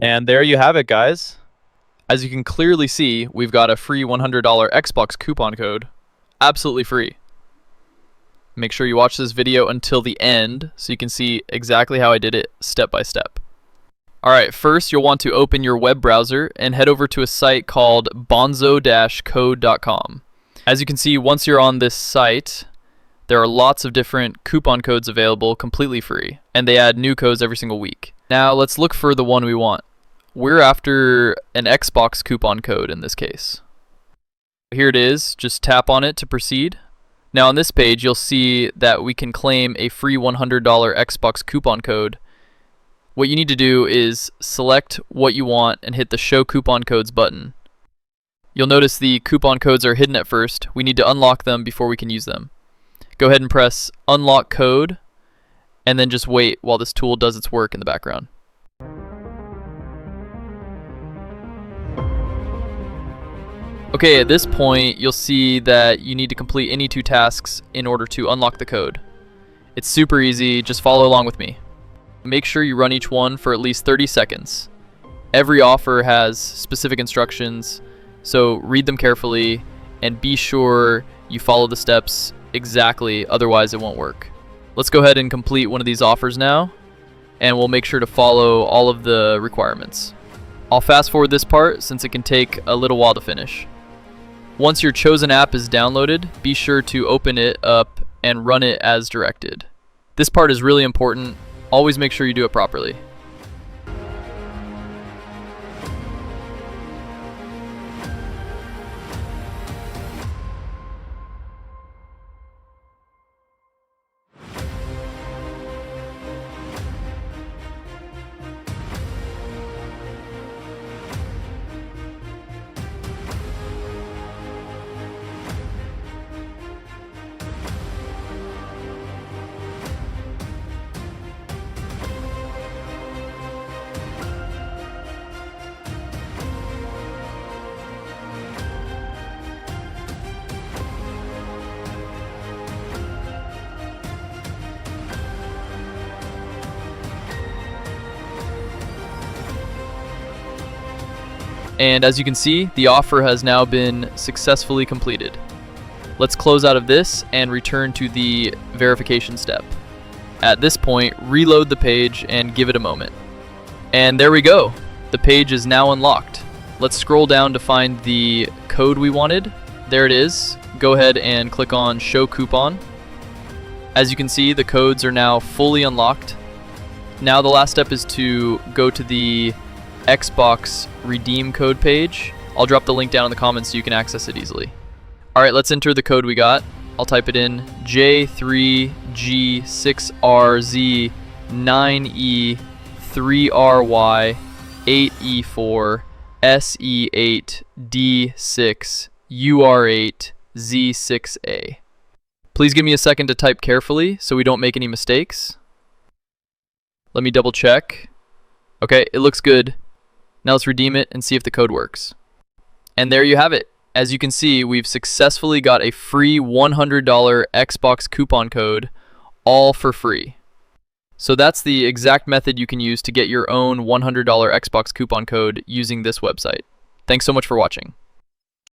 And there you have it, guys. As you can clearly see, we've got a free $100 Xbox coupon code. Absolutely free. Make sure you watch this video until the end so you can see exactly how I did it step by step. Alright, first you'll want to open your web browser and head over to a site called bonzo-code.com. As you can see, once you're on this site, there are lots of different coupon codes available completely free, and they add new codes every single week. Now let's look for the one we want. We're after an Xbox coupon code in this case. Here it is, just tap on it to proceed. Now on this page you'll see that we can claim a free $100 Xbox coupon code. What you need to do is select what you want and hit the Show Coupon Codes button. You'll notice the coupon codes are hidden at first. We need to unlock them before we can use them. Go ahead and press Unlock Code, and then just wait while this tool does its work in the background. Okay, at this point, you'll see that you need to complete any 2 tasks in order to unlock the code. It's super easy, just follow along with me. Make sure you run each one for at least 30 seconds. Every offer has specific instructions, so read them carefully and be sure you follow the steps exactly, otherwise it won't work. Let's go ahead and complete one of these offers now, and we'll make sure to follow all of the requirements. I'll fast forward this part since it can take a little while to finish. Once your chosen app is downloaded, be sure to open it up and run it as directed. This part is really important. Always make sure you do it properly. And as you can see, the offer has now been successfully completed. Let's close out of this and return to the verification step. At this point, reload the page and give it a moment. And there we go. The page is now unlocked. Let's scroll down to find the code we wanted. There it is. Go ahead and click on Show Coupon. As you can see, the codes are now fully unlocked. Now the last step is to go to the Xbox redeem code page. I'll drop the link down in the comments so you can access it easily. Alright, let's enter the code we got. I'll type it in J3G6RZ9E3R8E4SE8D6UR8Z6A. Please give me a second to type carefully so we don't make any mistakes. Let me double check. Okay, it looks good. Now let's redeem it and see if the code works. And there you have it. As you can see, we've successfully got a free $100 Xbox coupon code, all for free. So that's the exact method you can use to get your own $100 Xbox coupon code using this website. Thanks so much for watching.